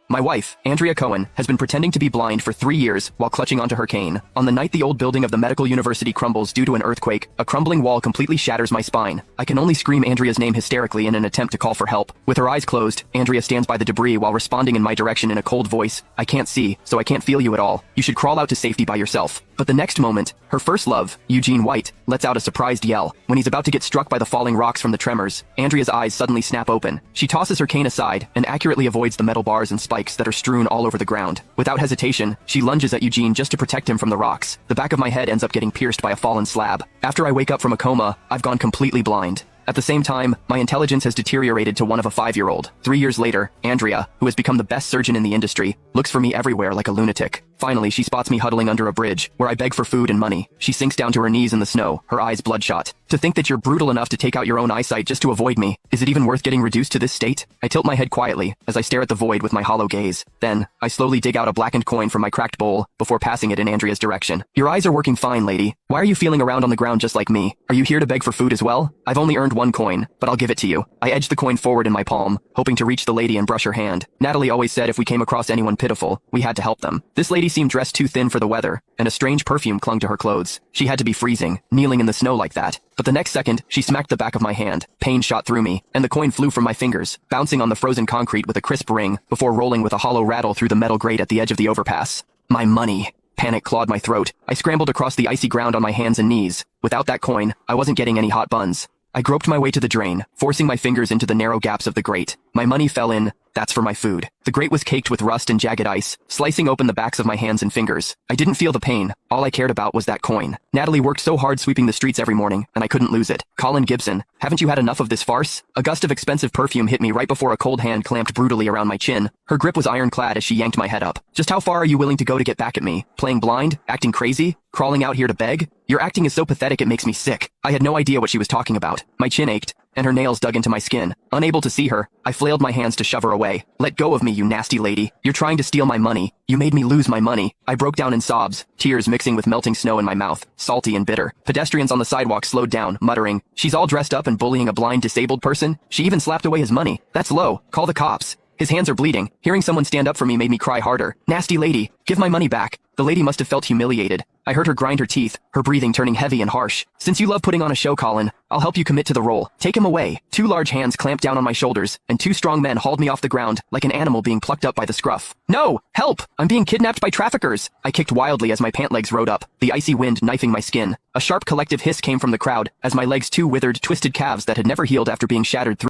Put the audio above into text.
My wife, Andrea Cohen, has been pretending to be blind for 3 years while clutching onto her cane. On the night the old building of the medical university crumbles due to an earthquake, a crumbling wall completely shatters my spine. I can only scream Andrea's name hysterically in an attempt to call for help. With her eyes closed, Andrea stands by the debris while responding in my direction in a cold voice. I can't see, so I can't feel you at all. You should crawl out to safety by yourself. But the next moment, her first love, Eugene White, lets out a surprised yell. When he's about to get struck by the falling rocks from the tremors, Andrea's eyes suddenly snap open. She tosses her cane aside and accurately avoids the metal bars and spikes that are strewn all over the ground. Without hesitation, she lunges at Eugene just to protect him from the rocks. The back of my head ends up getting pierced by a fallen slab. After I wake up from a coma, I've gone completely blind. At the same time, my intelligence has deteriorated to one of a 5-year-old. 3 years later, Andrea, who has become the best surgeon in the industry, looks for me everywhere like a lunatic. Finally, she spots me huddling under a bridge, where I beg for food and money. She sinks down to her knees in the snow, her eyes bloodshot. To think that you're brutal enough to take out your own eyesight just to avoid me, is it even worth getting reduced to this state? I tilt my head quietly, as I stare at the void with my hollow gaze. Then, I slowly dig out a blackened coin from my cracked bowl, before passing it in Andrea's direction. Your eyes are working fine, lady. Why are you feeling around on the ground just like me? Are you here to beg for food as well? I've only earned 1 coin, but I'll give it to you. I edge the coin forward in my palm, hoping to reach the lady and brush her hand. Natalie always said if we came across anyone pitiful, we had to help them. This lady seemed dressed too thin for the weather, and a strange perfume clung to her clothes. She had to be freezing, kneeling in the snow like that. But the next second, she smacked the back of my hand. Pain shot through me, and the coin flew from my fingers, bouncing on the frozen concrete with a crisp ring, before rolling with a hollow rattle through the metal grate at the edge of the overpass. My money. Panic clawed my throat. I scrambled across the icy ground on my hands and knees. Without that coin, I wasn't getting any hot buns. I groped my way to the drain, forcing my fingers into the narrow gaps of the grate. My money fell in. That's for my food. The grate was caked with rust and jagged ice, slicing open the backs of my hands and fingers. I didn't feel the pain. All I cared about was that coin. Natalie worked so hard sweeping the streets every morning, and I couldn't lose it. Colin Gibson, haven't you had enough of this farce? A gust of expensive perfume hit me right before a cold hand clamped brutally around my chin. Her grip was ironclad as she yanked my head up. Just how far are you willing to go to get back at me? Playing blind? Acting crazy? Crawling out here to beg? Your acting is so pathetic it makes me sick. I had no idea what she was talking about. My chin ached, and her nails dug into my skin. Unable to see her, I flailed my hands to shove her away. Let go of me, you nasty lady. You're trying to steal my money. You made me lose my money. I broke down in sobs, tears mixing with melting snow in my mouth, salty and bitter. Pedestrians on the sidewalk slowed down, muttering, "She's all dressed up and bullying a blind disabled person? She even slapped away his money. That's low. Call the cops." His hands are bleeding. Hearing someone stand up for me made me cry harder. Nasty lady, give my money back. The lady must have felt humiliated. I heard her grind her teeth, her breathing turning heavy and harsh. Since you love putting on a show, Colin, I'll help you commit to the role. Take him away. 2 large hands clamped down on my shoulders, and 2 strong men hauled me off the ground like an animal being plucked up by the scruff. No! Help! I'm being kidnapped by traffickers! I kicked wildly as my pant legs rode up, the icy wind knifing my skin. A sharp collective hiss came from the crowd as my legs' 2 withered, twisted calves that had never healed after being shattered through